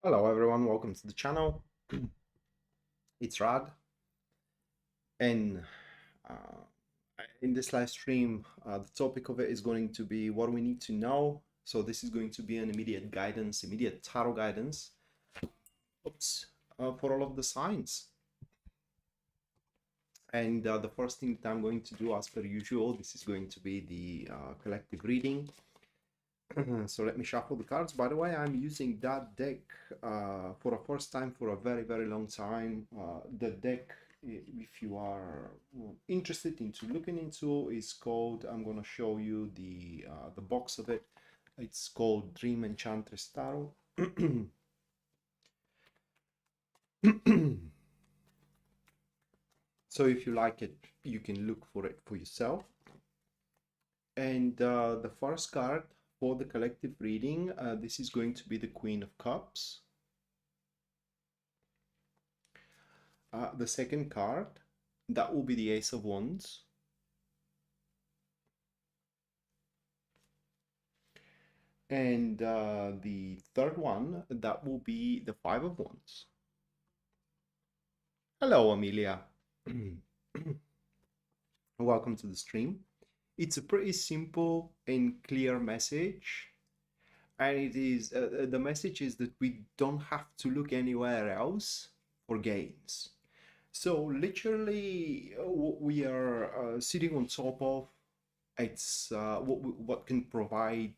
Hello everyone, welcome to the channel. It's Rad, and uh, in this live stream, the topic of it is going to be what we need to know. So this is going to be an immediate guidance, immediate tarot guidance, for all of the signs. And the first thing that I'm going to do, as per usual, this is going to be the collective reading. So let me shuffle the cards. By the way, I'm using that deck for the first time for a very, very long time. The deck, if you are interested into looking into, is called, I'm going to show you the box of it. It's called Dream Enchantress Tarot. So if you like it, you can look for it for yourself. And the first card for the collective reading, this is going to be the Queen of Cups. The second card, that will be the Ace of Wands. And the third one, that will be the Five of Wands. Hello, Amelia. Welcome to the stream. It's a pretty simple and clear message. And it is the message is that we don't have to look anywhere else for gains. So literally, what we are sitting on top of, it's what can provide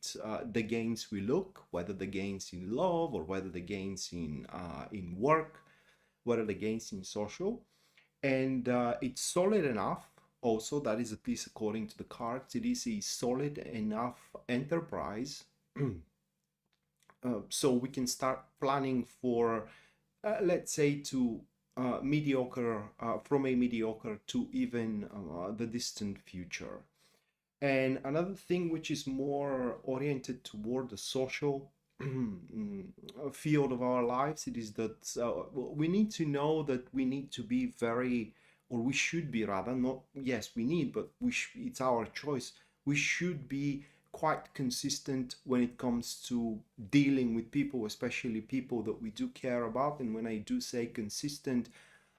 the gains we look, whether the gains in love or whether the gains in work, whether the gains in social, and it's solid enough. Also, that is at least according to the cards, it is a solid enough enterprise. So we can start planning for, let's say, to mediocre, from a mediocre to even the distant future. And another thing which is more oriented toward the social field of our lives, it is that we need to know that we need to be very, or we should be rather, not, yes, we need, but it's our choice. We should be quite consistent when it comes to dealing with people, especially people that we do care about. And when I do say consistent,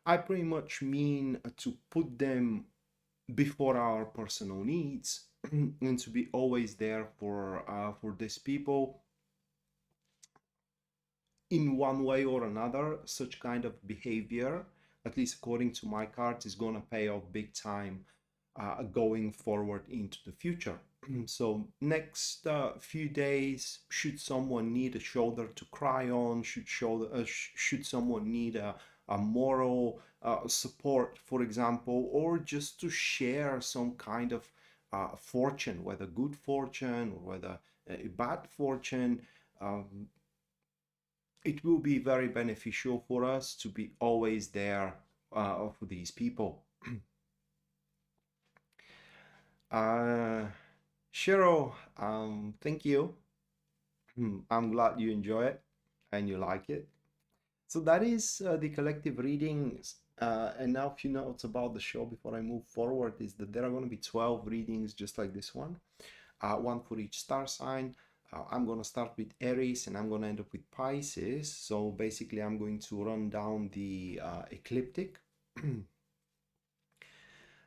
I pretty much mean to put them before our personal needs and to be always there for these people in one way or another. Such kind of behavior, at least according to my cards, is going to pay off big time going forward into the future. So next few days, should someone need a shoulder to cry on, should someone need a moral support, for example, or just to share some kind of fortune, whether good fortune or whether bad fortune, it will be very beneficial for us to be always there for these people. Cheryl, thank you. I'm glad you enjoy it and you like it. So that is the collective readings. And now a few notes about the show before I move forward is that there are going to be 12 readings just like this one for each star sign. I'm going to start with Aries and I'm going to end up with Pisces. So basically I'm going to run down the ecliptic.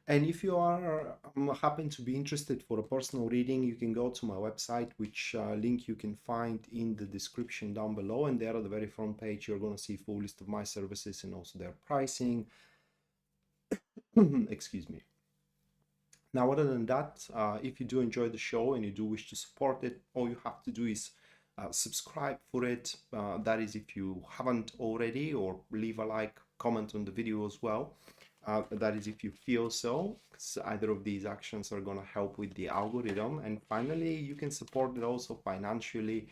And if you are happen to be interested for a personal reading, you can go to my website, which link you can find in the description down below. And there at the very front page, you're going to see a full list of my services and also their pricing. Excuse me. Now, other than that, if you do enjoy the show and you do wish to support it, all you have to do is subscribe for it. That is if you haven't already, or leave a like, comment on the video as well. That is if you feel so, because either of these actions are going to help with the algorithm. And finally, you can support it also financially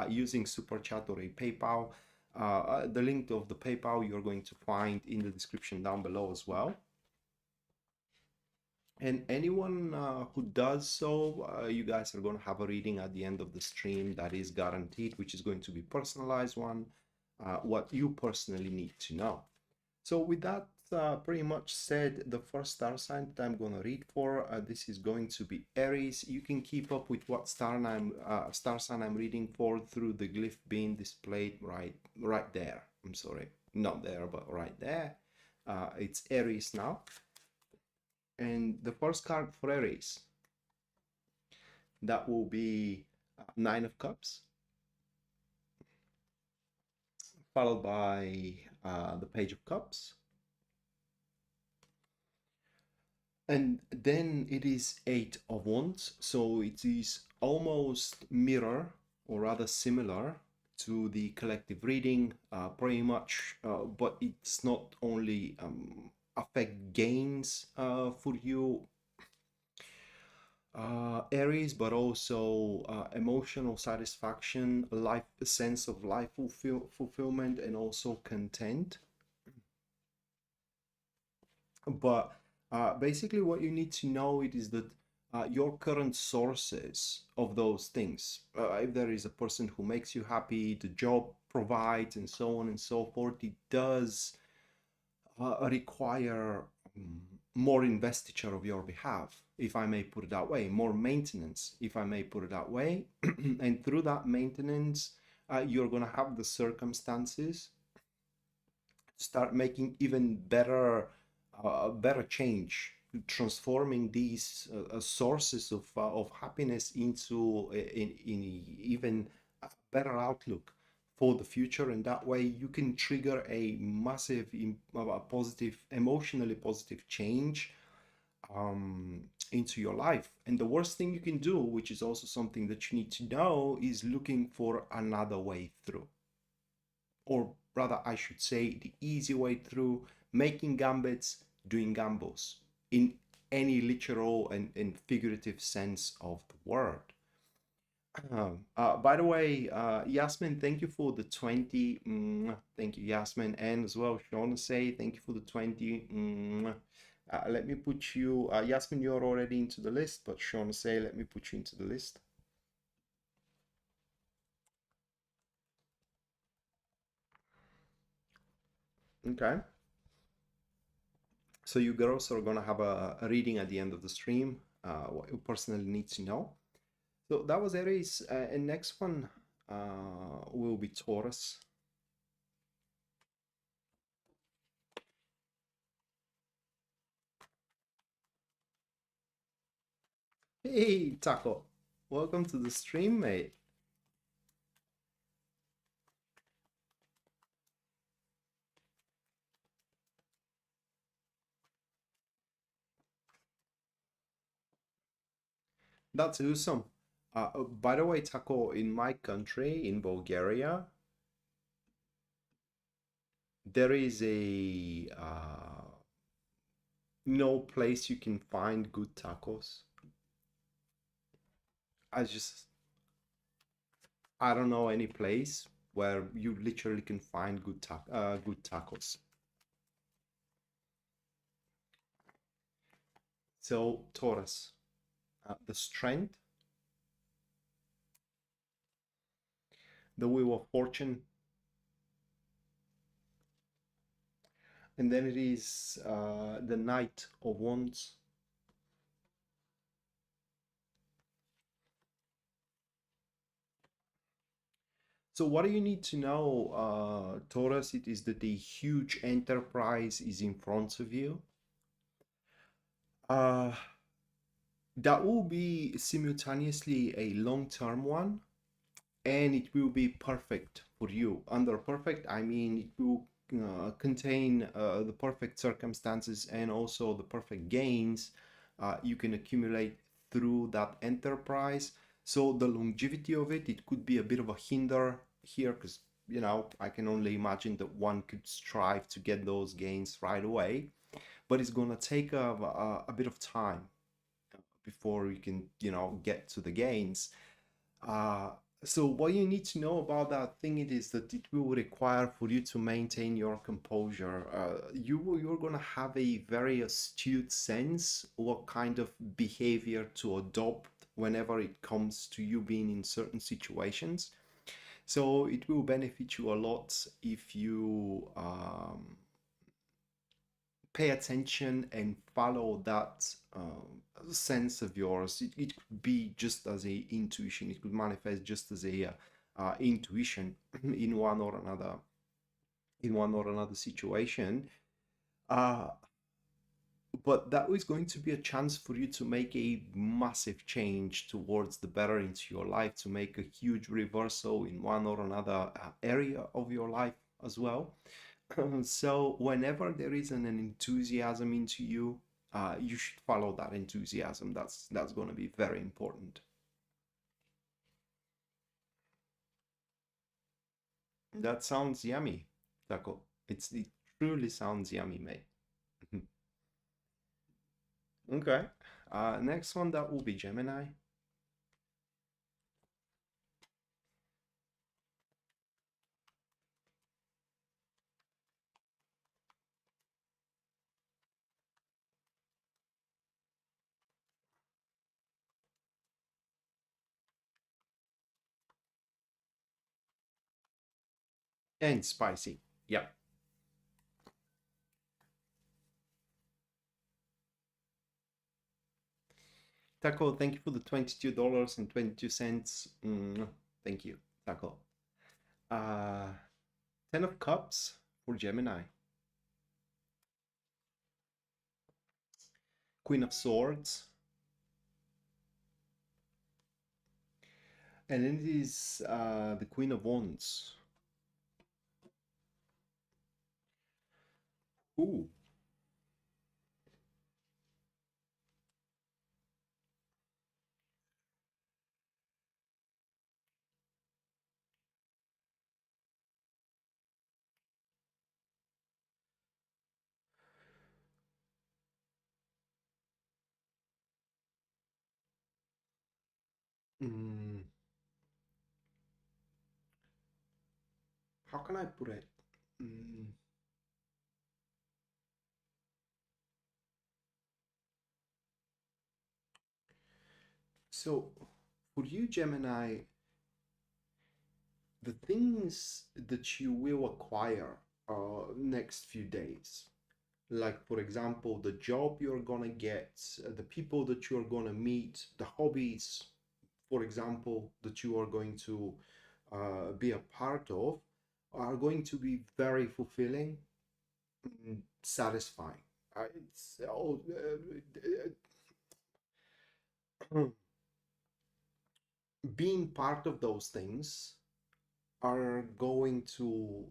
using Super Chat or a PayPal. The link of the PayPal you're going to find in the description down below as well. And anyone who does so, you guys are going to have a reading at the end of the stream that is guaranteed, which is going to be personalized one, what you personally need to know. So with that pretty much said the first star sign that I'm going to read for. This is going to be Aries. You can keep up with what star sign I'm reading for through the glyph being displayed right there. I'm sorry, not there, but right there. It's Aries now. And the first card for Aries, that will be Nine of Cups, followed by the Page of Cups. And then it is Eight of Wands, so it is almost mirror, or rather similar, to the collective reading, pretty much, but it's not only affect gains for you, Aries, but also emotional satisfaction, life, a sense of life fulfillment, and also content. But basically what you need to know it is that your current sources of those things, if there is a person who makes you happy, the job provides, and so on and so forth, it does require more investiture of your behalf, if I may put it that way, more maintenance, if I may put it that way. And through that maintenance, you're going to have the circumstances to start making even better change, transforming these sources of happiness into in even a better outlook for the future. And that way you can trigger a massive positive, emotionally positive change into your life. And the worst thing you can do, which is also something that you need to know, is looking for another way through, or rather I should say the easy way through, making gambits, doing gambles, in any literal and figurative sense of the word. By the way, Yasmin, thank you for the 20. Thank you, Yasmin. And as well, Shauna say, thank you for the 20. Let me put you, Yasmin, you're already into the list, but Shauna say, let me put you into the list. Okay. So you girls are gonna have a reading at the end of the stream, what you personally need to know. So that was Aries, and next one will be Taurus. Hey, Taco, welcome to the stream, mate. That's awesome. By the way, Taco, in my country, in Bulgaria, there is a no place you can find good tacos. I just, I don't know any place where you literally can find good tacos. So Taurus, the strength, the wheel of fortune, and then it is the Knight of Wands. So what do you need to know, Taurus? It is that the huge enterprise is in front of you. That will be simultaneously a long-term one, and it will be perfect for you. Under perfect, I mean it will contain the perfect circumstances and also the perfect gains you can accumulate through that enterprise. So the longevity of it, it could be a bit of a hinder here, because I can only imagine that one could strive to get those gains right away, but it's gonna take a bit of time before you can get to the gains. So what you need to know about that thing, it is that it will require for you to maintain your composure. You're gonna have a very astute sense what kind of behavior to adopt whenever it comes to you being in certain situations. So it will benefit you a lot if you pay attention and follow that sense of yours. It could be just as a intuition. It could manifest just as a intuition in one or another situation. Uh, but that is going to be a chance for you to make a massive change towards the better into your life, to make a huge reversal in one or another area of your life as well. So whenever there is an enthusiasm into you, you should follow that enthusiasm. That's going to be very important. That sounds yummy, Taco. It truly sounds yummy, mate. Okay. Next one that will be Gemini. And spicy. Yeah. Taco, thank you for the $22.22. Thank you, Taco. Uh, 10 of Cups for Gemini. Queen of Swords. And then it is the Queen of Wands. Ooh. Mm, how can I put it? Mm, so, for you, Gemini, the things that you will acquire next few days, like for example, the job you're gonna get, the people that you're gonna meet, the hobbies, for example, that you are going to be a part of, are going to be very fulfilling, satisfying. It's being part of those things are going to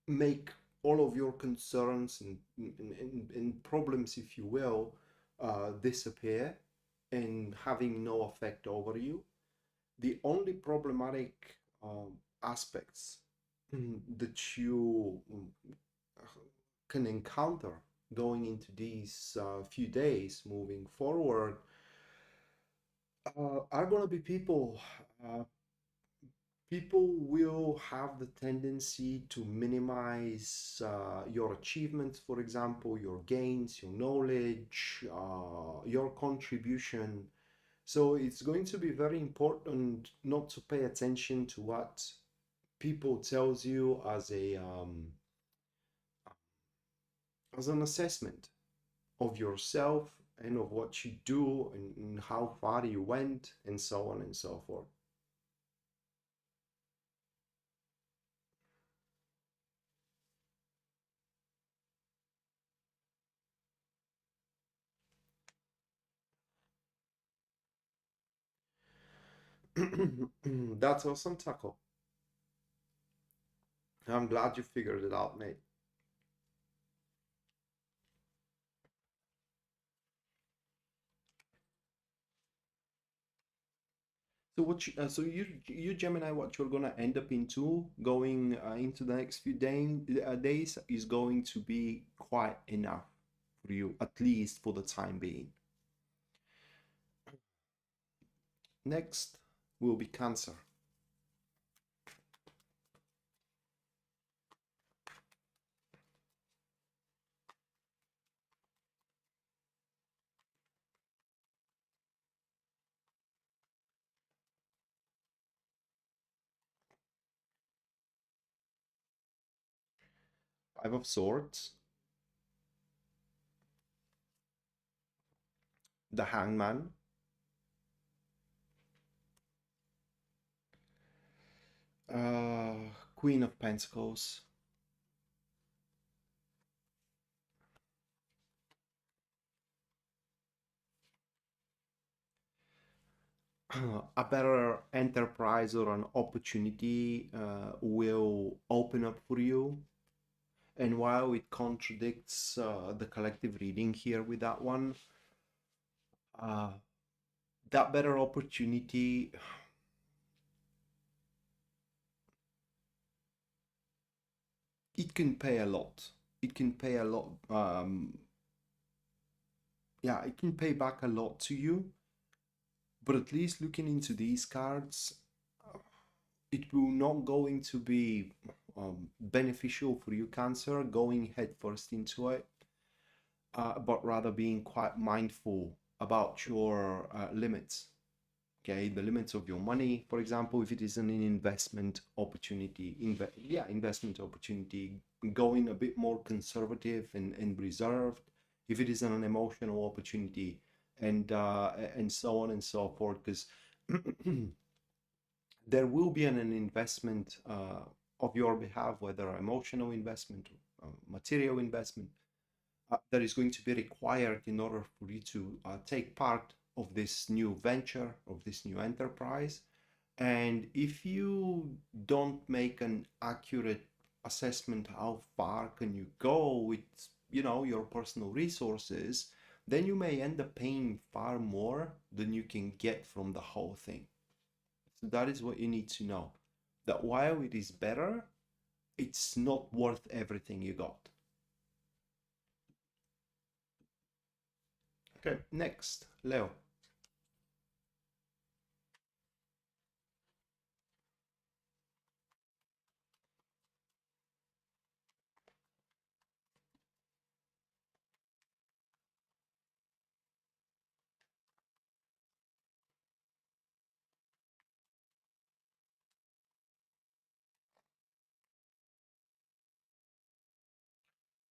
make all of your concerns and problems, if you will, disappear and having no effect over you. The only problematic aspects that you can encounter going into these few days moving forward are going to be people. People will have the tendency to minimize your achievements, for example, your gains, your knowledge, your contribution. So it's going to be very important not to pay attention to what people tells you as an assessment of yourself and of what you do and how far you went and so on and so forth. That's awesome, Taco. I'm glad you figured it out, mate. So you Gemini, what you're gonna end up into going into the next few days is going to be quite enough for you, at least for the time being. Next will be Cancer. Five of Swords, the Hangman, Queen of Pentacles, a better enterprise or an opportunity will open up for you. And while it contradicts the collective reading here with that one, uh, that better opportunity, it can pay a lot. It can pay a lot. Yeah, it can pay back a lot to you. But at least looking into these cards, it will not going to be beneficial for you, Cancer, going headfirst into it, but rather being quite mindful about your limits. Okay, the limits of your money, for example, if it is an investment opportunity, investment opportunity, going a bit more conservative and reserved. If it is an emotional opportunity, and so on and so forth, because there will be an investment of your behalf, whether emotional investment or material investment, that is going to be required in order for you to take part of this new venture, of this new enterprise. And if you don't make an accurate assessment how far can you go with, your personal resources, then you may end up paying far more than you can get from the whole thing. So that is what you need to know, that while it is better, it's not worth everything you got. Okay, next, Leo.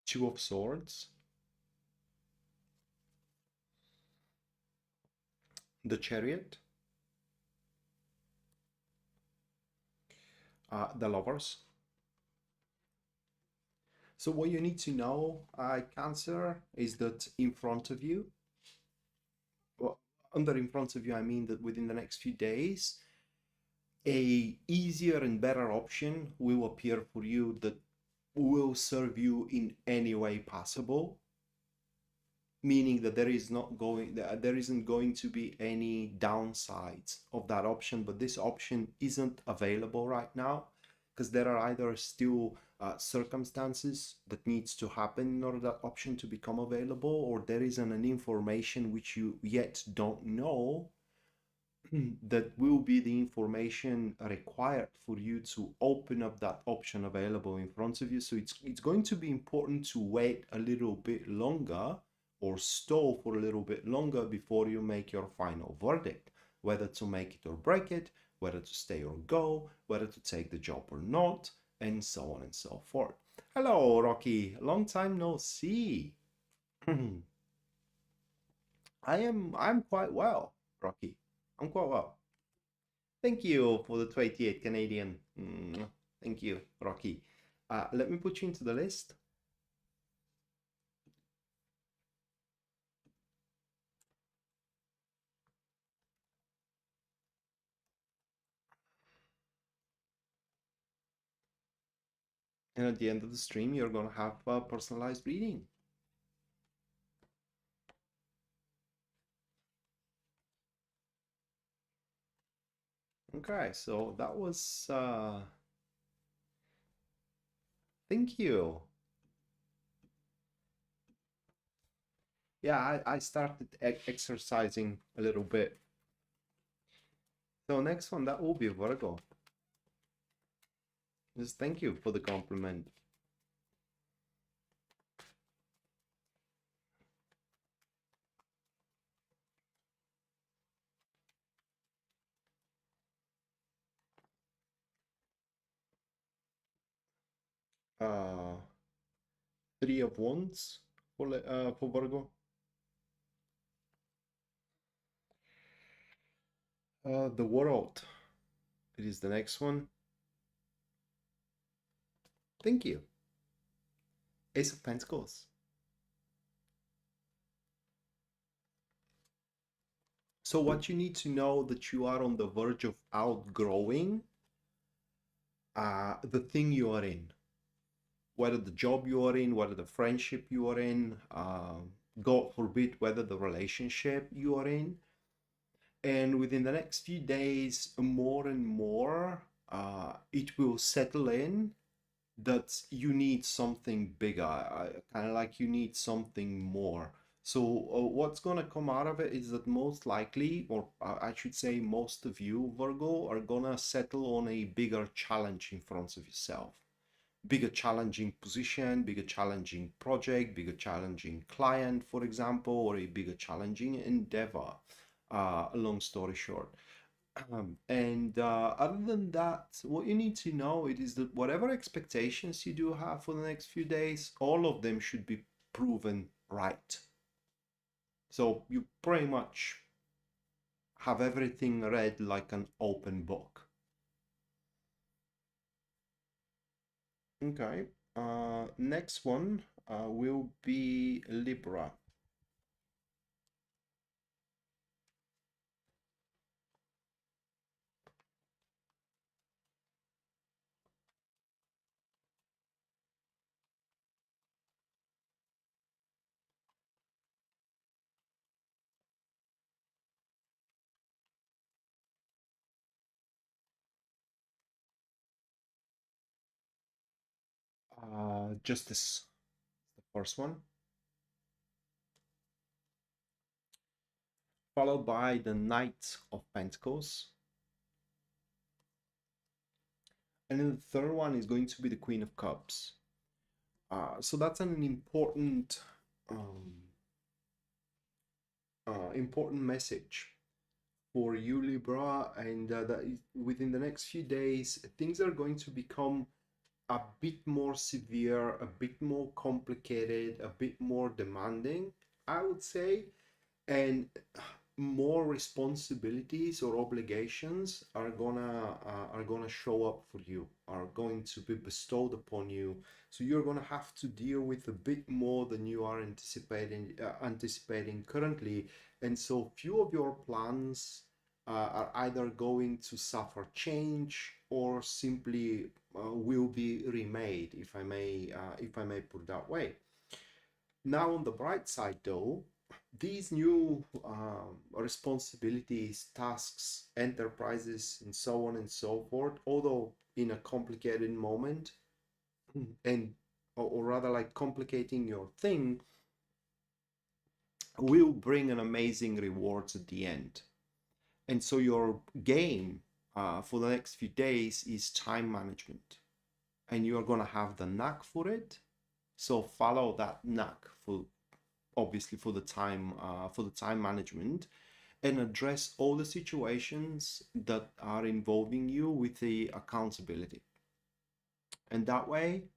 Two of Swords, the Chariot, the Lovers. So what you need to know, Cancer, is that in front of you, well, under in front of you, I mean that within the next few days, a easier and better option will appear for you that will serve you in any way possible, meaning that there isn't going to be any downsides of that option, but this option isn't available right now because there are either still circumstances that needs to happen in order that option to become available, or there is an information which you yet don't know that will be the information required for you to open up that option available in front of you. So it's going to be important to wait a little bit longer or stall for a little bit longer before you make your final verdict, whether to make it or break it, whether to stay or go, whether to take the job or not, and so on and so forth. Hello, Rocky. Long time no see. I'm quite well, Rocky. I'm quite well. Thank you for the 28 Canadian. Thank you, Rocky. Let me put you into the list. And at the end of the stream, you're going to have a personalized reading. Okay, so that was... thank you. Yeah, I started exercising a little bit. So next one, that will be Virgo. Just thank you for the compliment. Uh, Three of Wands for Virgo. The World. It is the next one. Thank you. Ace of Pentacles. So what you need to know that you are on the verge of outgrowing the thing you are in, whether the job you are in, whether the friendship you are in, God forbid, whether the relationship you are in. And within the next few days, more and more, it will settle in that you need something bigger, kind of like you need something more. So what's going to come out of it is that most likely, or I should say most of you, Virgo, are going to settle on a bigger challenge in front of yourself. Bigger challenging position, bigger challenging project, bigger challenging client, for example, or a bigger challenging endeavor, long story short. And other than that, what you need to know it is that whatever expectations you do have for the next few days, all of them should be proven right. So you pretty much have everything read like an open book. Okay. Next one will be Libra. Justice, the first one, followed by the Knight of Pentacles. And then the third one is going to be the Queen of Cups. So that's an important important message for you, Libra, and that within the next few days, things are going to become a bit more severe, a bit more complicated, a bit more demanding, I would say, and more responsibilities or obligations are gonna show up for you, are going to be bestowed upon you. So you're gonna have to deal with a bit more than you are anticipating currently, and so few of your plans are either going to suffer change or simply will be remade, if I may put it that way. Now, on the bright side, though, these new responsibilities, tasks, enterprises, and so on and so forth, although in a complicated moment, and or rather like complicating your thing, will bring an amazing rewards at the end. And so your game for the next few days is time management, and you are going to have the knack for it. So follow that knack for obviously for the time management, and address all the situations that are involving you with the accountability. And that way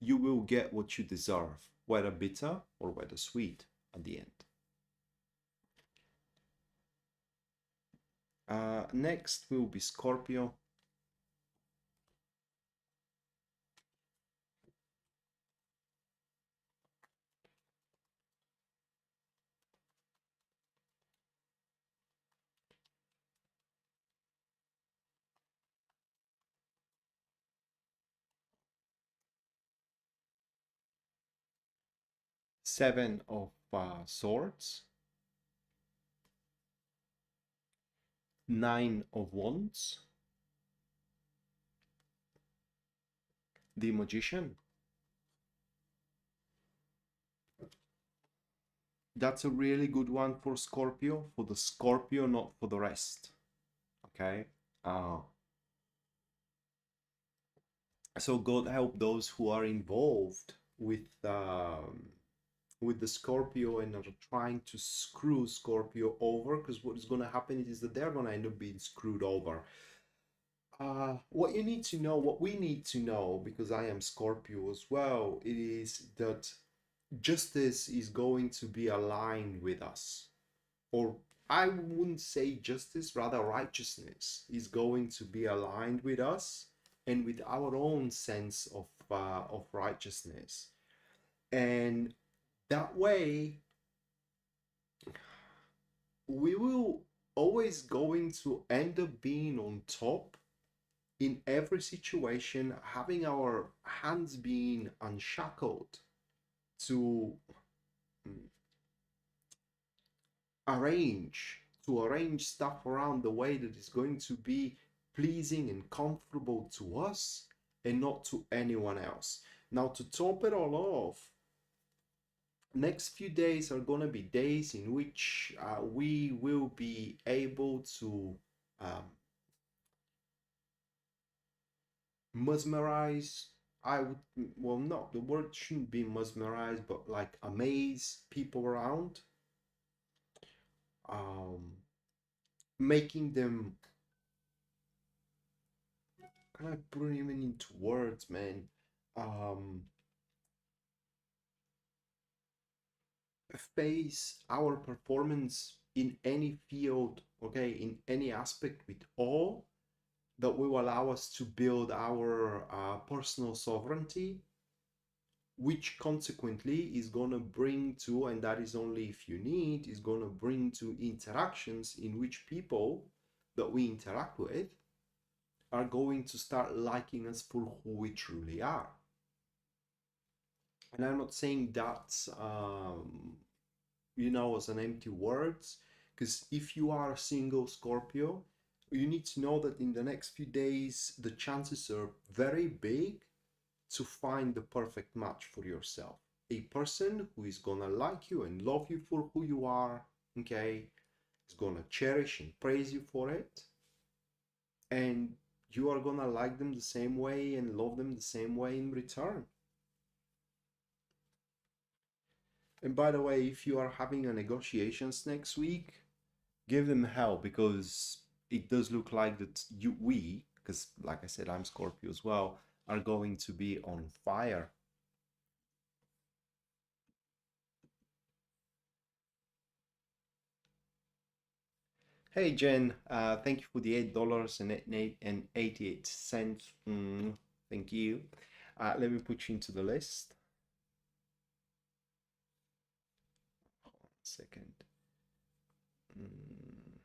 you will get what you deserve, whether bitter or whether sweet at the end. Next will be Scorpio. Seven of Swords, Nine of Wands, the Magician. That's a really good one for Scorpio, for the Scorpio, not for the rest. Okay. So God help those who are involved with the Scorpio and are trying to screw Scorpio over, because what is going to happen is that they're going to end up being screwed over. What you need to know, what we need to know, because I am Scorpio as well, it is that justice is going to be aligned with us. Or I wouldn't say justice, rather righteousness is going to be aligned with us and with our own sense of righteousness. And that way, we will always going to end up being on top in every situation, having our hands being unshackled to arrange stuff around the way that is going to be pleasing and comfortable to us and not to anyone else. Now, to top it all off, next few days are going to be days in which we will be able to um, mesmerize. I would, well, no, the word shouldn't be mesmerize, but like amaze people around, um, making them, can I put it even into words, man? Um, Face our performance in any field, okay, in any aspect with awe that will allow us to build our personal sovereignty, which consequently is going to bring to, and that is only if you need, is going to bring to interactions in which people that we interact with are going to start liking us for who we truly are. And I'm not saying that, as an empty words, because if you are a single Scorpio, you need to know that in the next few days, the chances are very big to find the perfect match for yourself. A person who is gonna like you and love you for who you are, okay, is gonna cherish and praise you for it, and you are gonna like them the same way and love them the same way in return. And by the way, if you are having a negotiations next week, give them hell, because it does look like that because like I said, I'm Scorpio as well, are going to be on fire. Hey Jen, thank you for the $8.88. Thank you. Let me put you into the list. Hold on a second. Mm,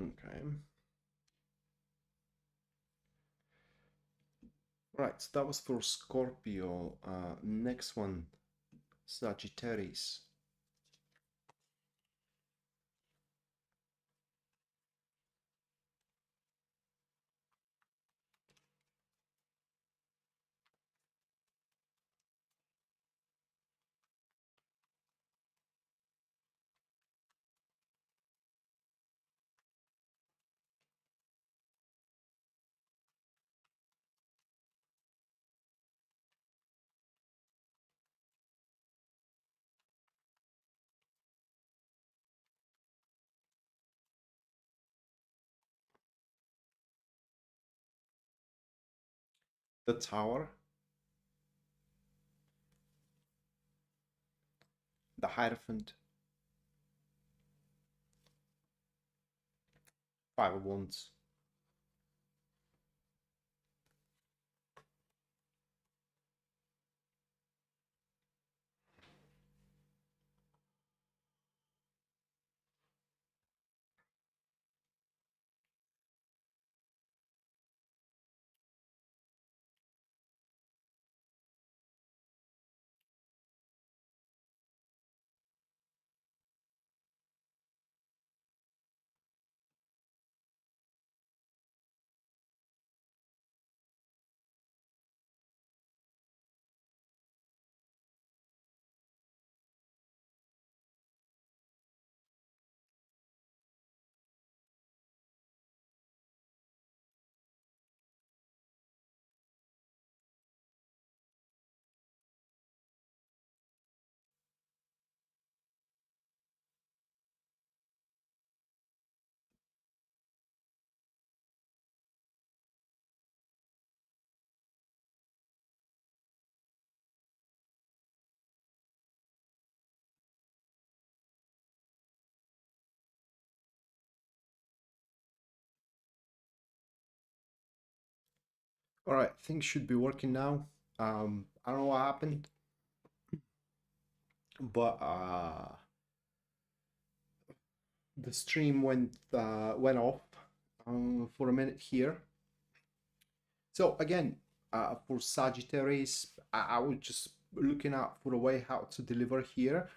okay. Right, so that was for Scorpio. Next one, Sagittarius. The Tower, the Hierophant, Five of Wands. All right, things should be working now. I don't know what happened, but the stream went off for a minute here. So again, for Sagittarius, I was just looking out for a way how to deliver here.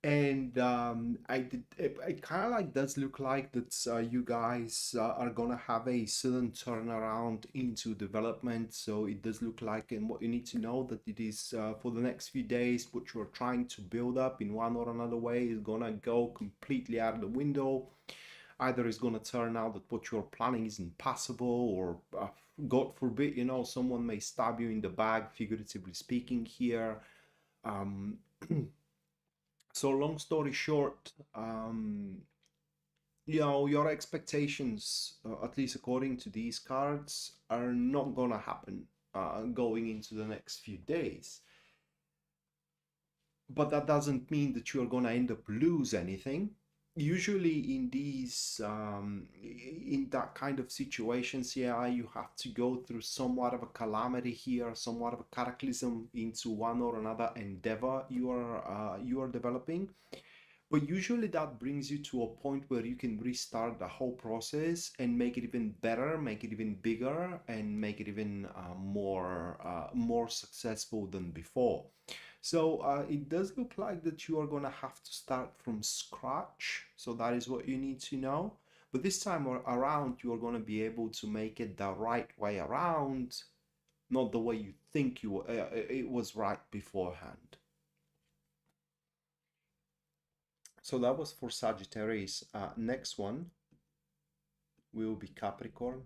And I did. It kind of like does look like that you guys are gonna have a sudden turnaround into development. So it does look like, and what you need to know that it is for the next few days, what you're trying to build up in one or another way is gonna go completely out of the window. Either it's gonna turn out that what you're planning isn't possible, or God forbid, someone may stab you in the back, figuratively speaking here. Um, So long story short, your expectations, at least according to these cards, are not gonna happen going into the next few days. But that doesn't mean that you're gonna end up lose anything. Usually in these, in that kind of situations, yeah, you have to go through somewhat of a calamity here, somewhat of a cataclysm into one or another endeavor you are developing. But usually that brings you to a point where you can restart the whole process and make it even better, make it even bigger, and make it even more successful than before. So it does look like that you are gonna have to start from scratch. So that is what you need to know. But this time around, you are gonna be able to make it the right way around, not the way you think it was right beforehand. So that was for Sagittarius. Next one will be Capricorn.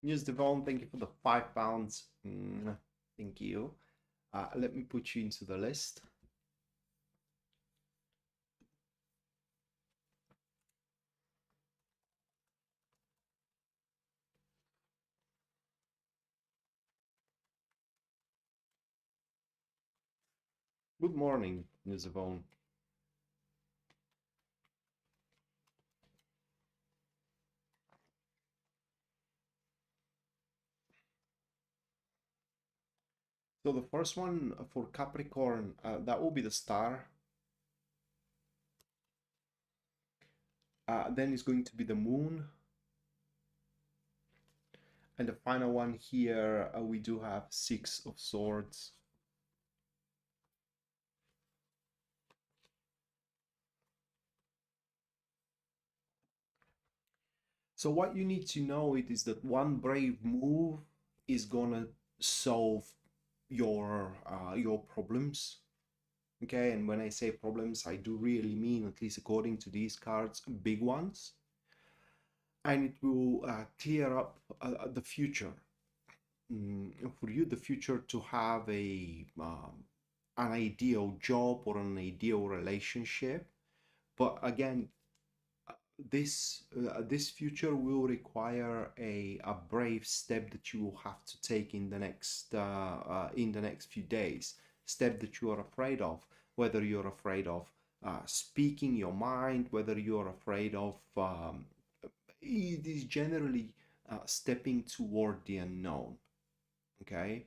News Devon, thank you for the £5. Thank you. Let me put you into the list. Good morning, News Devon. So the first one for Capricorn, that will be the star. Then it's going to be the moon. And the final one here, we do have Six of Swords. So what you need to know it is that one brave move is gonna solve your problems. Okay, and when I say problems, I do really mean, at least according to these cards, big ones. And it will clear up the future. For you, the future to have an ideal job or an ideal relationship. But again, this future will require a brave step that you will have to take in the next few days. Step that you are afraid of, whether you're afraid of speaking your mind, whether you're afraid of it is generally stepping toward the unknown. Okay,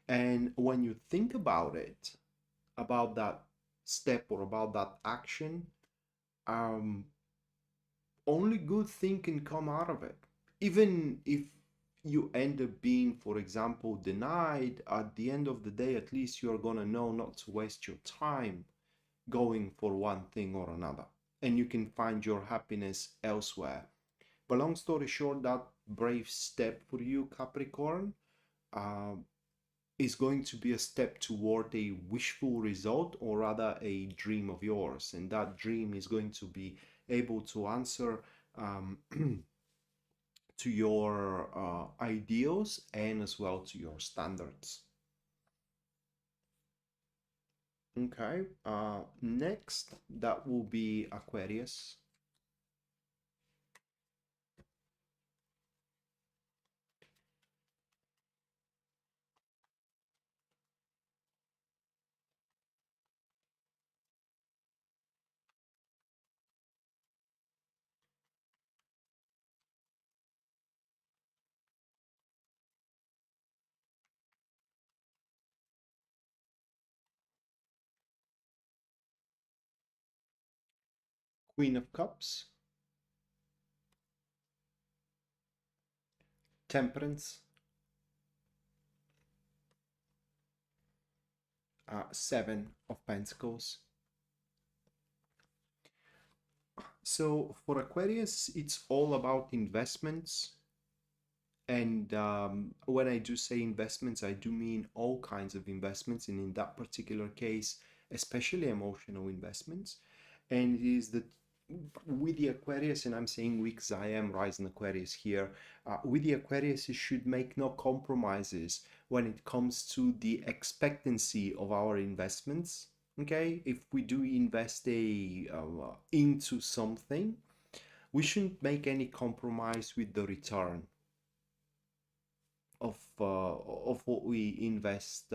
and when you think about it, about that step or about that action, um, only good thing can come out of it. Even if you end up being, for example, denied, at the end of the day, at least you're gonna know not to waste your time going for one thing or another. And you can find your happiness elsewhere. But long story short, that brave step for you, Capricorn, uh, is going to be a step toward a wishful result, or rather a dream of yours. And that dream is going to be able to answer to your ideals and as well to your standards. Okay, next that will be Aquarius. Queen of Cups, Temperance, Seven of Pentacles. So for Aquarius, it's all about investments. And when I do say investments, I do mean all kinds of investments. And in that particular case, especially emotional investments. And it is that with the Aquarius, and I'm saying we because I am rising Aquarius here, with the Aquarius, you should make no compromises when it comes to the expectancy of our investments. Okay, if we do invest into something, we shouldn't make any compromise with the return of what we invest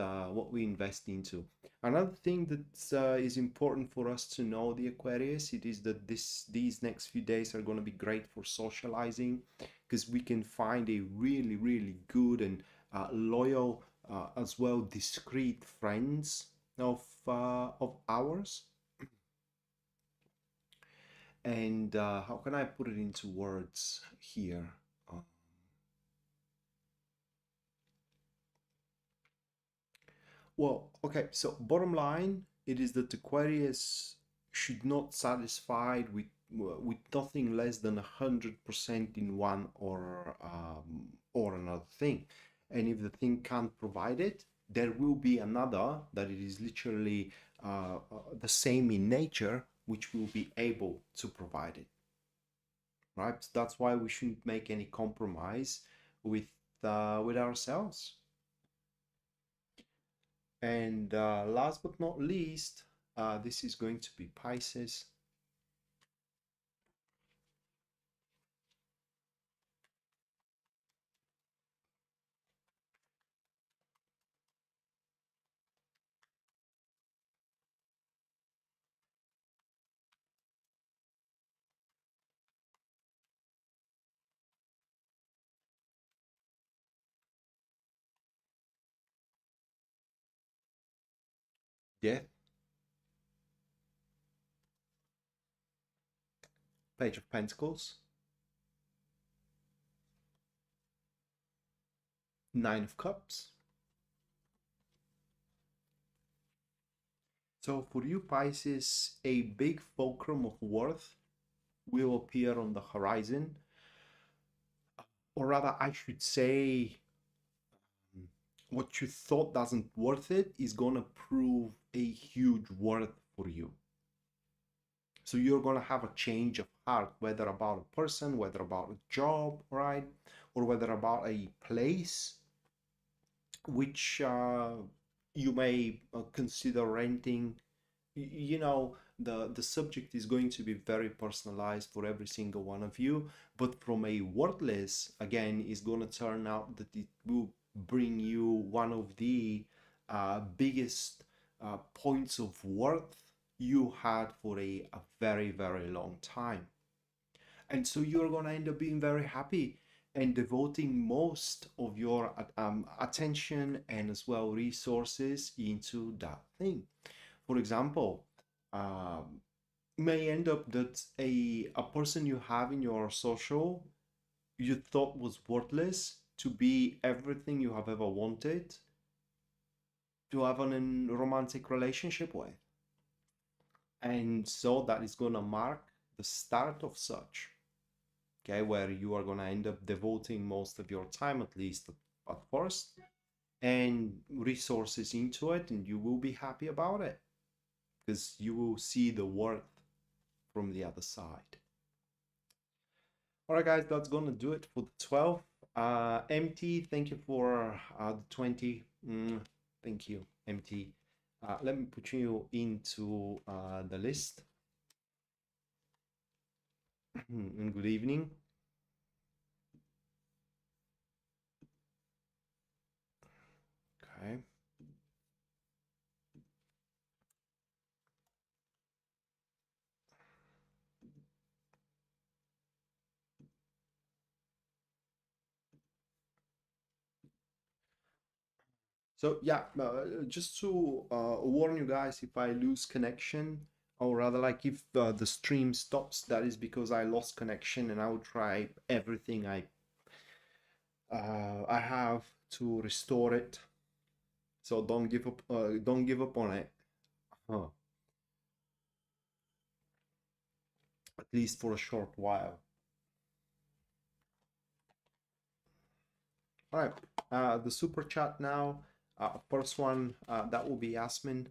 into. Another thing that is important for us to know, the Aquarius, it is that these next few days are going to be great for socializing, because we can find a really good and loyal, as well discreet friends of ours. And how can I put it into words here? Uh, Well, okay, so bottom line, it is that Aquarius should not satisfied with nothing less than 100% in one or another thing. And if the thing can't provide it, there will be another that it is literally the same in nature, which will be able to provide it, right? So that's why we shouldn't make any compromise with ourselves. And last but not least, this is going to be Pisces. Death, Page of Pentacles, Nine of Cups. So for you, Pisces, a big fulcrum of worth will appear on the horizon, or rather, I should say, what you thought doesn't worth it is gonna prove a huge worth for you. So you're gonna have a change of heart, whether about a person, whether about a job, right, or whether about a place which you may consider renting. You know, the subject is going to be very personalized for every single one of you, but from a worthless, again, is going to turn out that it will bring you one of the biggest points of worth you had for a very long time. And so you're going to end up being very happy and devoting most of your attention and as well resources into that thing. For example, may end up that a person you have in your social you thought was worthless to be everything you have ever wanted to have an romantic relationship with. And so that is going to mark the start of such, okay, where you are going to end up devoting most of your time, at least at first, and resources into it, and you will be happy about it because you will see the worth from the other side. All right, guys, that's gonna do it for the 12. MT, thank you for the 20. Thank you, MT. Let me put you into the list. And good evening. Okay. So yeah, just to warn you guys, if I lose connection, or rather like if the stream stops, that is because I lost connection, and I will try everything I have to restore it. So don't give up on it. Huh. At least for a short while. All right, the super chat now. First one, that will be Yasmin.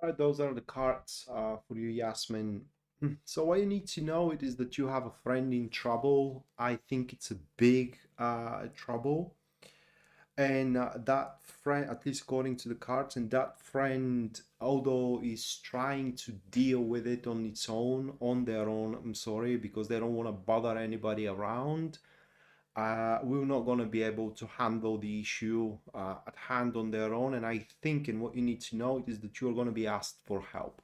All right, those are the cards for you, Yasmin. So what you need to know it is that you have a friend in trouble. I think it's a big trouble, and that friend, at least according to the cards, and that friend, although is trying to deal with it on its own, on their own. I'm sorry, because they don't want to bother anybody around. We're not going to be able to handle the issue at hand on their own. And I think, and what you need to know is that you're going to be asked for help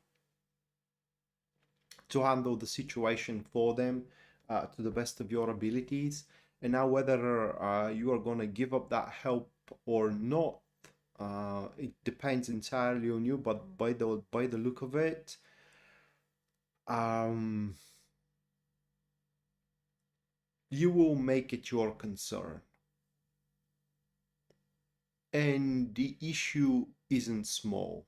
to handle the situation for them to the best of your abilities. And now, whether you are going to give up that help or not, it depends entirely on you. But by the look of it, um, you will make it your concern. And the issue isn't small.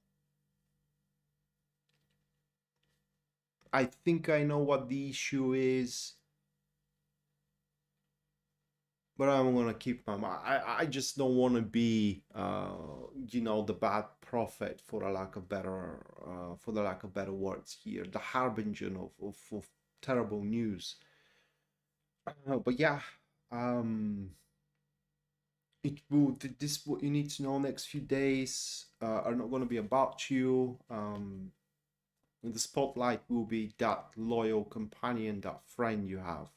I think I know what the issue is, but I'm gonna keep my mouth. I just don't want to be, the bad prophet for a lack of better, for the lack of better words here, the harbinger of terrible news. But yeah, um, it will. This what you need to know. Next few days are not going to be about you. The spotlight will be that loyal companion, that friend you have.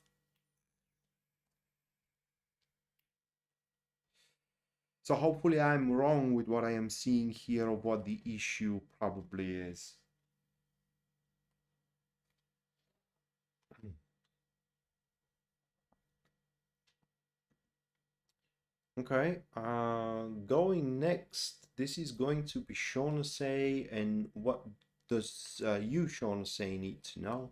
So hopefully I'm wrong with what I am seeing here of what the issue probably is. Okay, going next, this is going to be Shaughnessy, and what does you, Shaughnessy, need to know?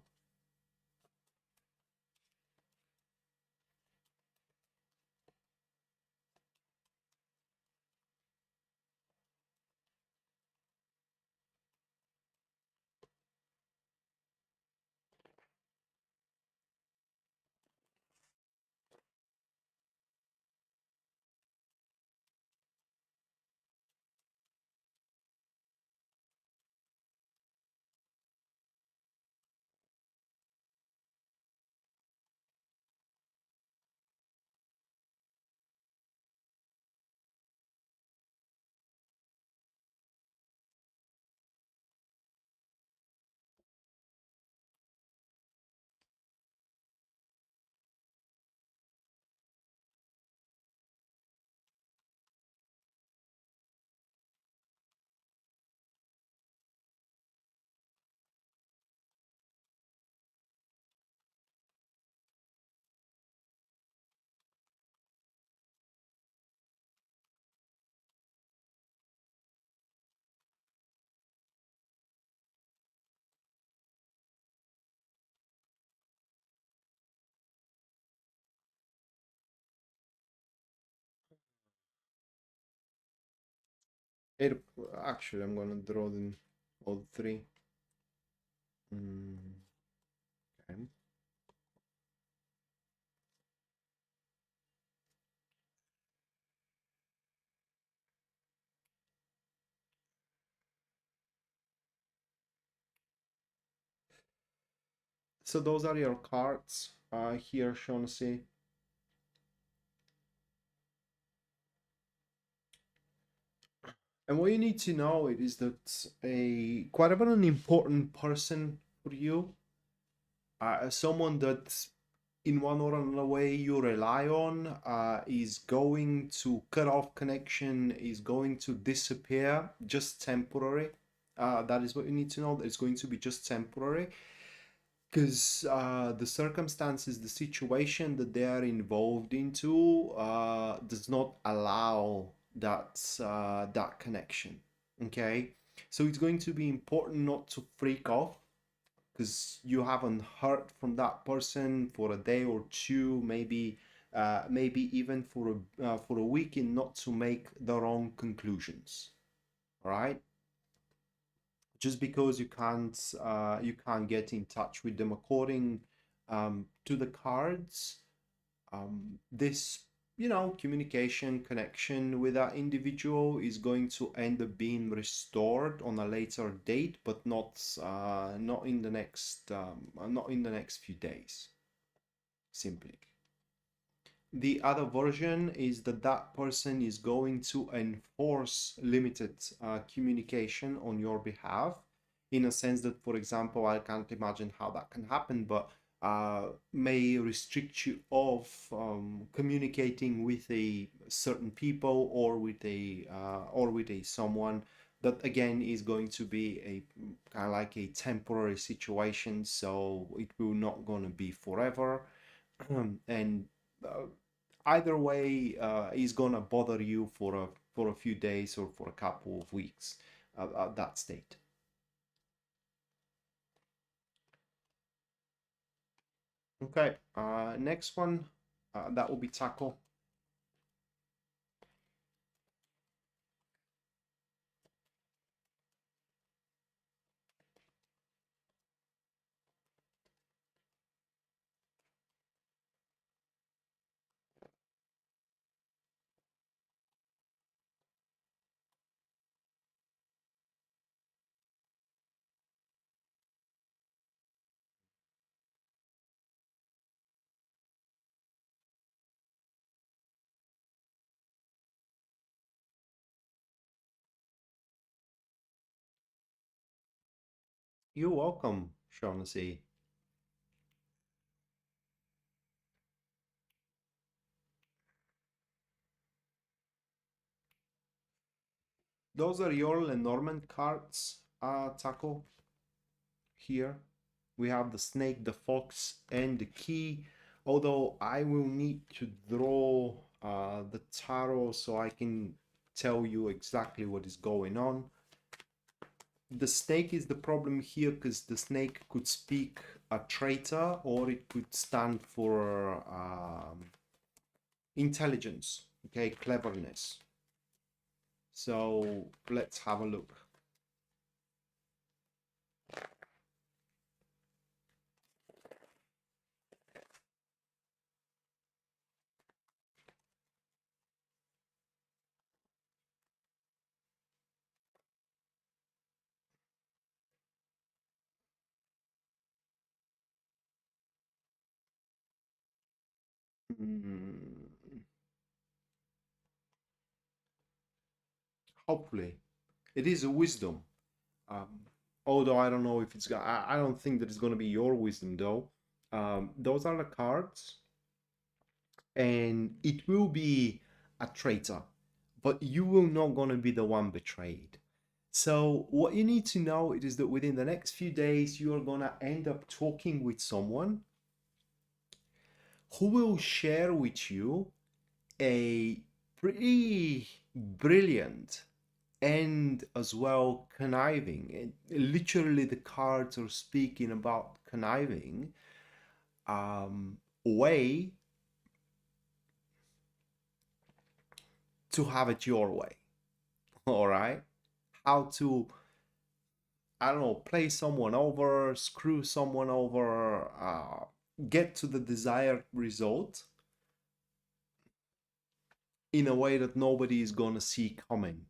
It, actually, I'm gonna draw them all three. Okay. So those are your cards here, Shaughnessy. And what you need to know it is that a quite of an important person for you, someone that in one or another way you rely on, is going to cut off connection, is going to disappear, just temporary. That is what you need to know. That it's going to be just temporary because the circumstances, the situation that they are involved into does not allow that connection. Okay, so it's going to be important not to freak off because you haven't heard from that person for a day or two, maybe even for a week, and not to make the wrong conclusions. All right, just because you can't get in touch with them according to the cards, this communication connection with that individual is going to end up being restored on a later date, but not in the next few days, simply. The other version is that that person is going to enforce limited communication on your behalf, in a sense that, for example, I can't imagine how that can happen, but may restrict you of communicating with a certain people, or with a someone that again is going to be a kind of like a temporary situation, so it will not gonna be forever. And uh, either way is gonna bother you for a few days or for a couple of weeks at that state. Okay, next one, that will be tackle. You're welcome, Shaughnessy. Those are your Lenormand cards, tackle. Here we have the snake, the fox, and the key. Although I will need to draw the tarot so I can tell you exactly what is going on. The snake is the problem here because the snake could speak a traitor, or it could stand for intelligence, okay, cleverness. So let's have a look. Mm, hopefully it is a wisdom. Um, Although I don't know if it's I don't think that it's going to be your wisdom though. Those are the cards, and it will be a traitor, but you will not going to be the one betrayed. So what you need to know is that within the next few days, you are going to end up talking with someone who will share with you a pretty brilliant and as well conniving, and literally the cards are speaking about conniving, way to have it your way. All right. how to, I don't know, play someone over, screw someone over, get to the desired result in a way that nobody is gonna see coming.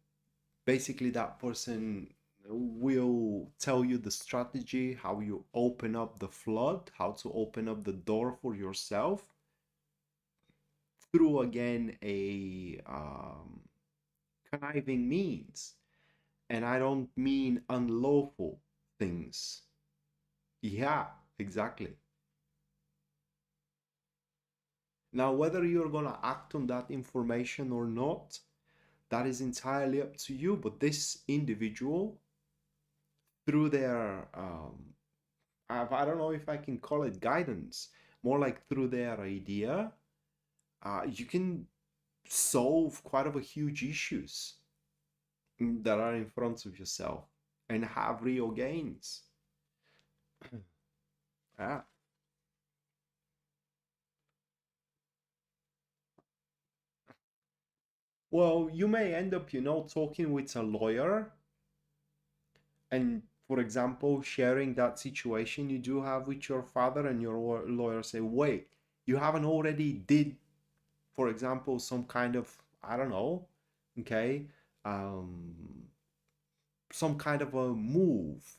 Basically, that person will tell you the strategy, how you open up the flood, how to open up the door for yourself through again a conniving means. And I don't mean unlawful things. Yeah, exactly. Now, whether you're gonna act on that information or not, that is entirely up to you. But this individual, through their, I don't know if I can call it guidance, more like through their idea, you can solve quite of a huge issues that are in front of yourself and have real gains. Yeah. Well, you may end up, talking with a lawyer and, for example, sharing that situation you do have with your father, and your lawyer say, wait, you haven't already did, for example, some kind of, I don't know, okay, um, some kind of a move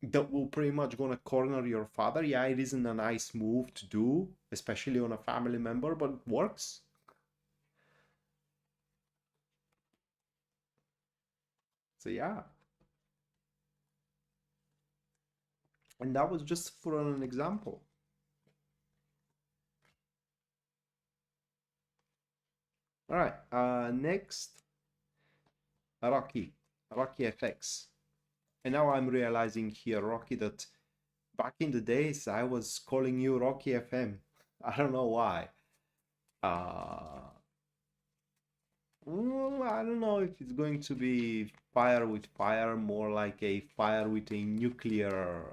that will pretty much gonna corner your father. Yeah, it isn't a nice move to do, especially on a family member, but it works. So yeah, and that was just for an example. All right, next, Rocky, Rocky FX. And now I'm realizing here, Rocky, that back in the days I was calling you Rocky FM. I don't know why. Uh, I don't know if it's going to be fire with fire, more like a fire with a nuclear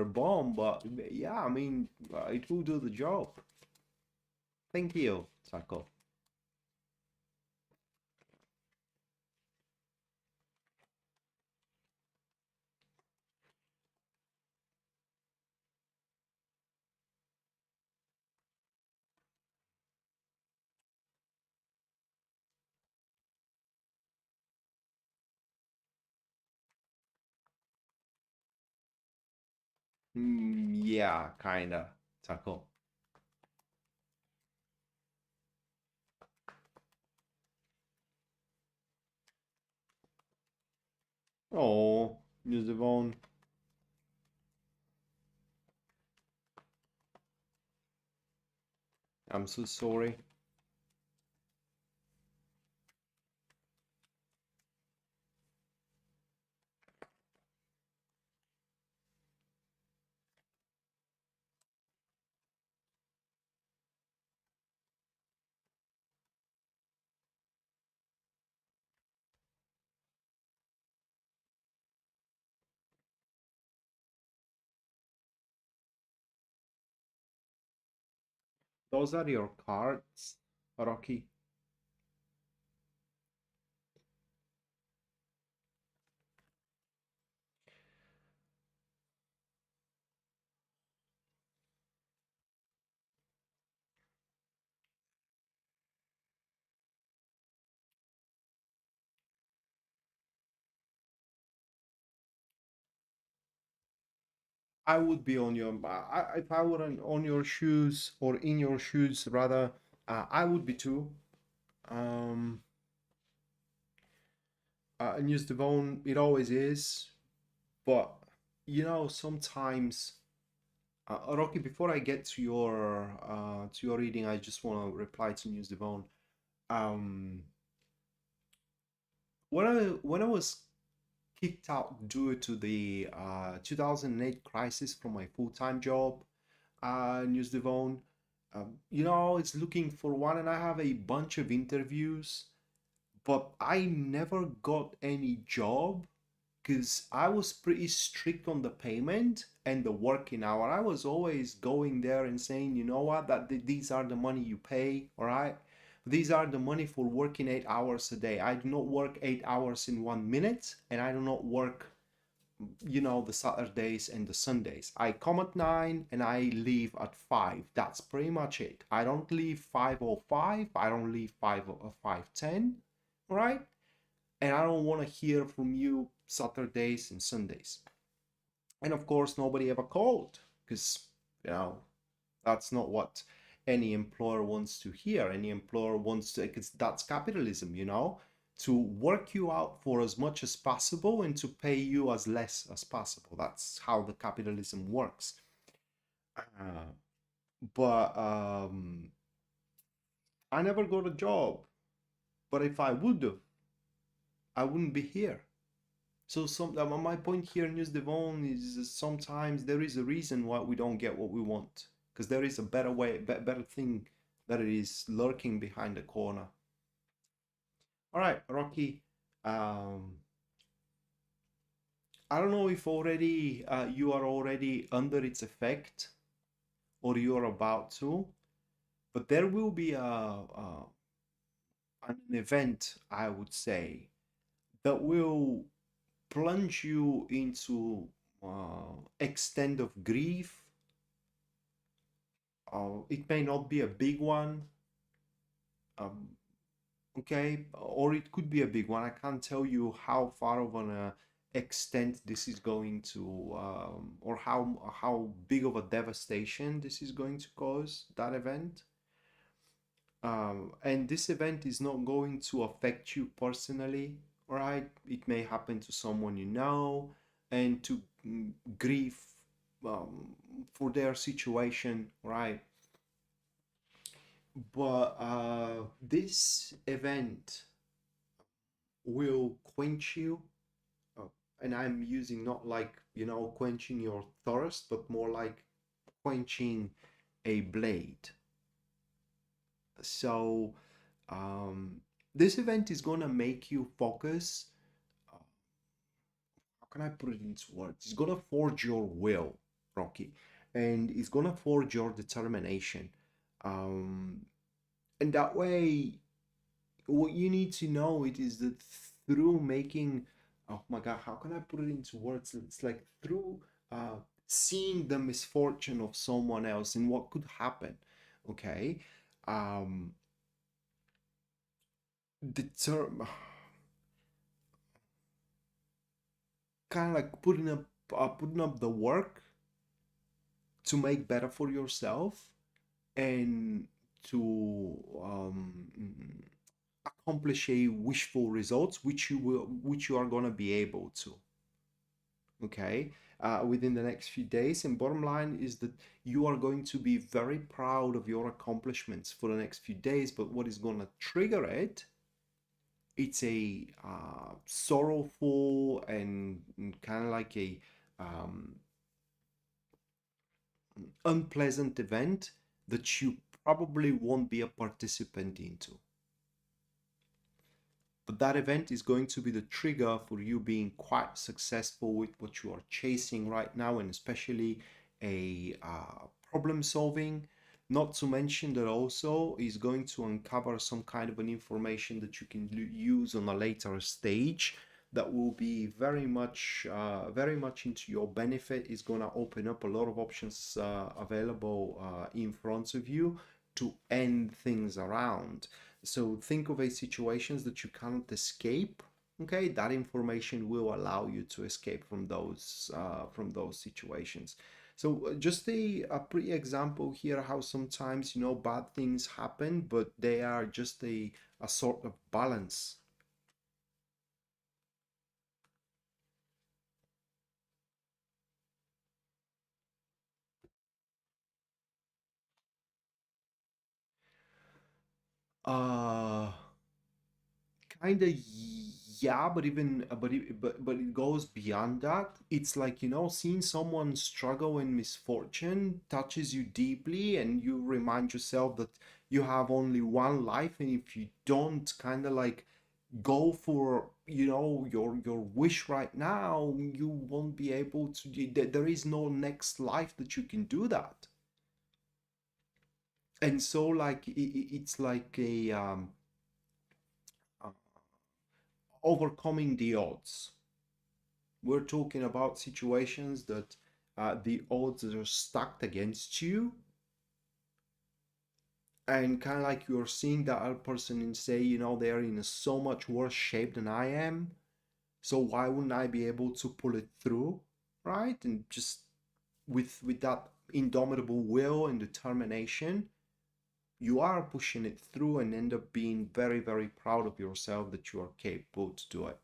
bomb. But yeah, I mean, it will do the job. Thank you, Sako. Yeah, kinda, Sako. Oh, Ms. Devon, I'm so sorry. Those are your cards, Rocky. I would be on your, if I were on your shoes or in your shoes rather, I would be too. Um, News Devon, it always is, but sometimes, Rocky. Before I get to your reading, I just want to reply to News Devon. Um, when I was kicked out due to the 2008 crisis from my full-time job, News Devon. It's looking for one, and I have a bunch of interviews, but I never got any job because I was pretty strict on the payment and the working hour. I was always going there and saying, you know what, these are the money you pay, all right? These are the money for working 8 hours a day. I do not work 8 hours in 1 minute, and I do not work, the Saturdays and the Sundays. I come at 9 and I leave at 5. That's pretty much it. I don't leave 5:05. I don't leave 5:10. Right? And I don't want to hear from you Saturdays and Sundays. And of course, nobody ever called, because, you know, that's not what any employer wants to hear. Any employer wants to, because that's capitalism, to work you out for as much as possible and to pay you as less as possible. That's how the capitalism works. Uh, but I never got a job. But if I would have, I wouldn't be here. So my point here, News Devon, is sometimes there is a reason why we don't get what we want, because there is a better way, better thing that it is lurking behind the corner. All right, Rocky. Um, I don't know if already you are already under its effect, or you are about to, but there will be an event, I would say, that will plunge you into extent of grief. It may not be a big one, um, okay, or it could be a big one. I can't tell you how far of an extent this is going to, or how big of a devastation this is going to cause, that event. And this event is not going to affect you personally, right? It may happen to someone you know, and to grieve for their situation, right? But this event will quench you, uh, and I'm using not like, quenching your thirst, but more like quenching a blade. So this event is gonna make you focus. How can I put it into words? It's gonna forge your will, Rocky, and it's gonna forge your determination. Um, and that way, what you need to know it is that through making, oh my God, how can I put it into words? It's like through seeing the misfortune of someone else and what could happen. Okay. Um, deter kind of like putting up the work to make better for yourself and to accomplish a wishful results which you are going to be able to, okay, within the next few days. And bottom line is that you are going to be very proud of your accomplishments for the next few days, but what is going to trigger it, it's a sorrowful and kind of like a um, unpleasant event that you probably won't be a participant into. But that event is going to be the trigger for you being quite successful with what you are chasing right now, and especially a problem solving. Not to mention that also is going to uncover some kind of an information that you can use on a later stage that will be very much into your benefit. Is going to open up a lot of options available in front of you to end things around. So think of a situations that you cannot escape. Okay, that information will allow you to escape from those situations. So just a pretty example here how sometimes bad things happen, but they are just a sort of balance. Uh kind of, yeah, but even but it goes beyond that. It's like, seeing someone struggle in misfortune touches you deeply, and you remind yourself that you have only one life, and if you don't kind of like go for your wish right now, you won't be able to. There is no next life that you can do that. And so like it's like a uh, overcoming the odds. We're talking about situations that the odds are stacked against you, and kind of like you're seeing the other person and say, you know, they're in a so much worse shape than I am, so why wouldn't I be able to pull it through, right? And just with that indomitable will and determination, you are pushing it through and end up being very, very proud of yourself that you are capable to do it.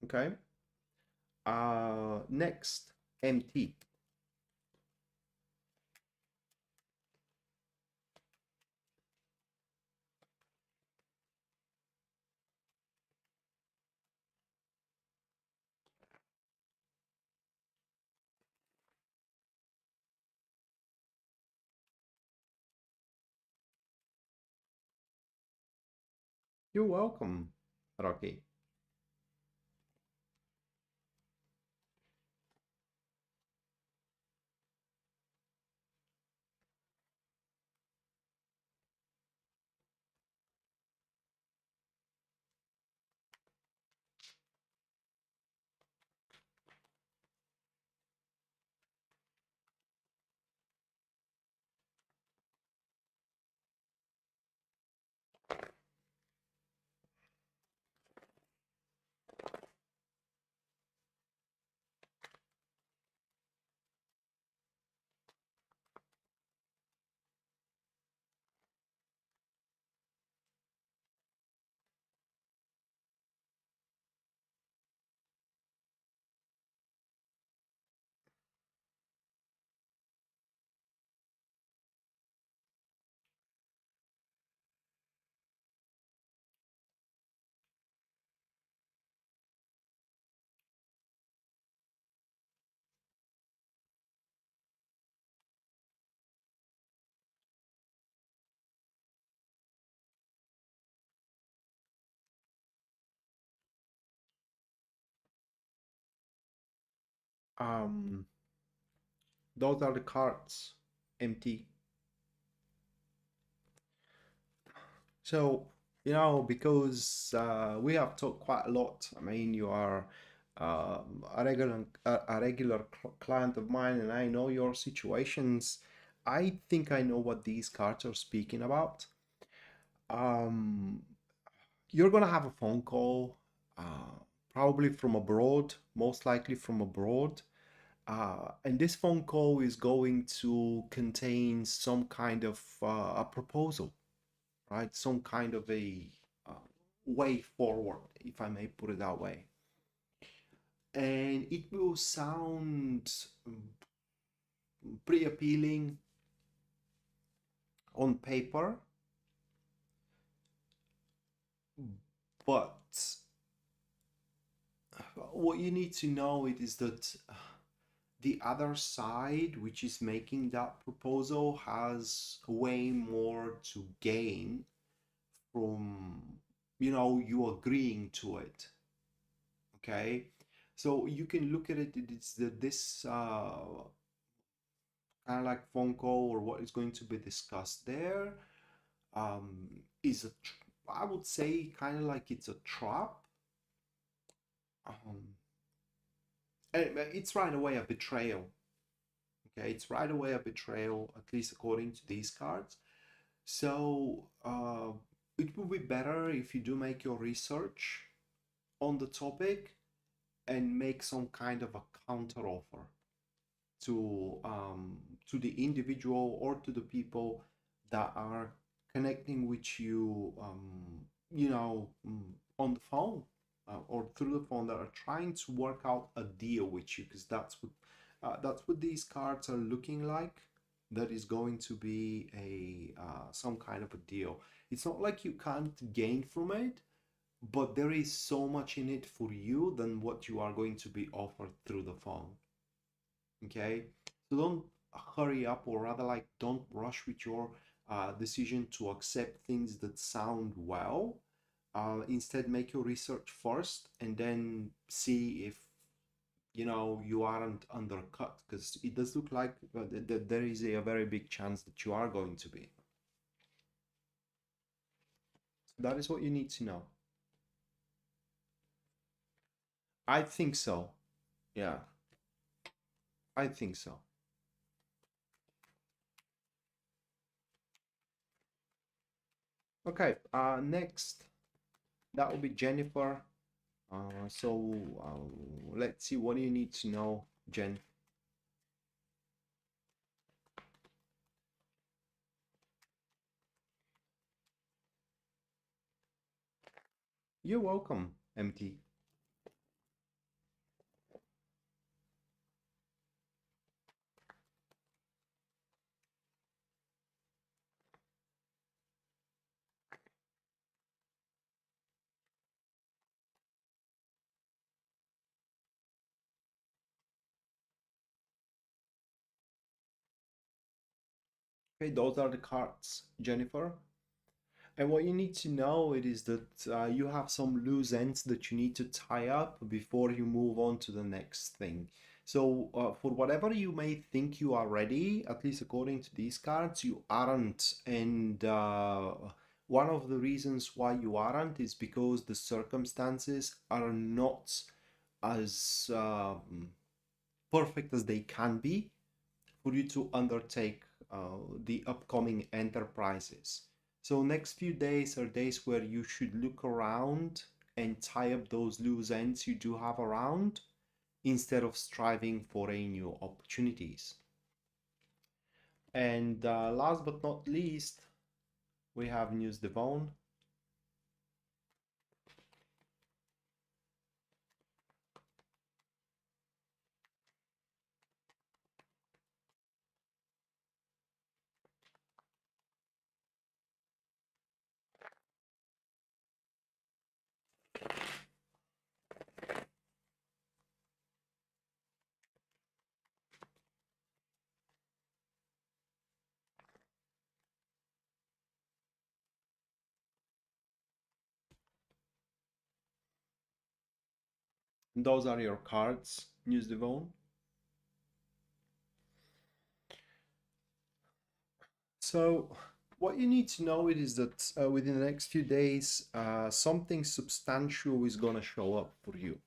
Okay. Next, MT. You're welcome, Rocky. Um, those are the cards, MT. So, you know, because we have talked quite a lot. I mean, you are a regular client of mine, and I know your situations. I think I know what these cards are speaking about. Um, you're gonna have a phone call, probably from abroad, most likely from abroad. And this phone call is going to contain some kind of a proposal, right? Some kind of a uh, way forward, if I may put it that way. And it will sound pretty appealing on paper, but what you need to know it is that the other side, which is making that proposal, has way more to gain from, you know, you agreeing to it. Okay, so you can look at it. It's that this kind of like phone call or what is going to be discussed there is I would say kind of like it's a trap. Um, and it's right away a betrayal. Okay, it's right away a betrayal, at least according to these cards. So it would be better if you do make your research on the topic and make some kind of a counter offer to the individual or to the people that are connecting with you, you know, on the phone or through the phone that are trying to work out a deal with you, because that's what these cards are looking like. That is going to be a some kind of a deal. It's not like you can't gain from it, but there is so much in it for you than what you are going to be offered through the phone. Okay, so don't hurry up, or rather like don't rush with your decision to accept things that sound well, Instead, make your research first and then see if you aren't undercut, because it does look like that there is a very big chance that you are going to be. So that is what you need to know. I think so. Yeah, I think so. Okay, next, that will be Jennifer. So let's see, what do you need to know, Jen? You're welcome, MT. Okay, those are the cards, Jennifer. And what you need to know it is that you have some loose ends that you need to tie up before you move on to the next thing. So for whatever you may think you are ready, at least according to these cards, you aren't. And one of the reasons why you aren't is because the circumstances are not as perfect as they can be for you to undertake the upcoming enterprises. So next few days are days where you should look around and tie up those loose ends you do have around instead of striving for a new opportunities. And last but not least, we have News Devon. Those are your cards, News Devon. So what you need to know it is that within the next few days, something substantial is going to show up for you.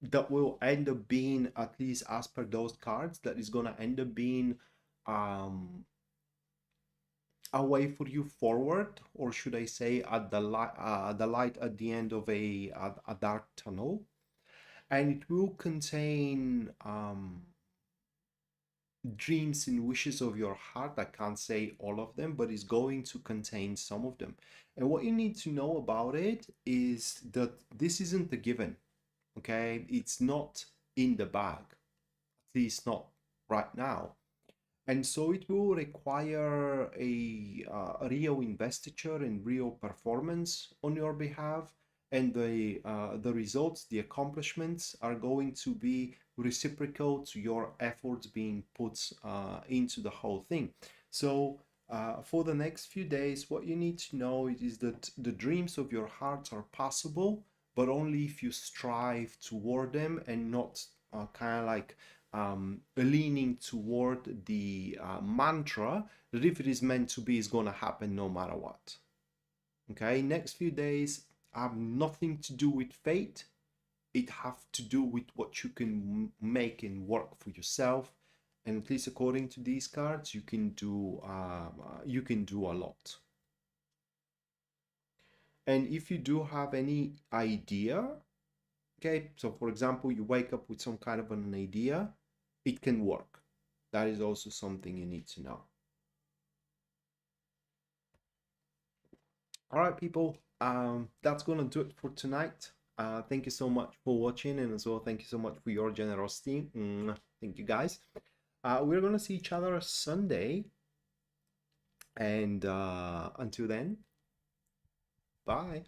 That will end up being, at least as per those cards, that is going to end up being a way for you forward, or should I say at the light at the end of a dark tunnel. And it will contain dreams and wishes of your heart. I can't say all of them, but it's going to contain some of them. And what you need to know about it is that this isn't a given. Okay, it's not in the bag, at least not right now. And so it will require a real investiture and real performance on your behalf. And the results, the accomplishments are going to be reciprocal to your efforts being put into the whole thing. So for the next few days, what you need to know is that the dreams of your heart are possible, but only if you strive toward them and not kind of like leaning toward the mantra that if it is meant to be, it's going to happen no matter what. Okay, next few days have nothing to do with fate. It have to do with what you can make and work for yourself. And at least according to these cards, you can do a lot. And if you do have any idea, okay, so for example, you wake up with some kind of an idea, it can work. That is also something you need to know. All right, people, that's gonna do it for tonight. Thank you so much for watching, and as well, thank you so much for your generosity. Thank you, guys. We're gonna see each other Sunday, and until then, bye.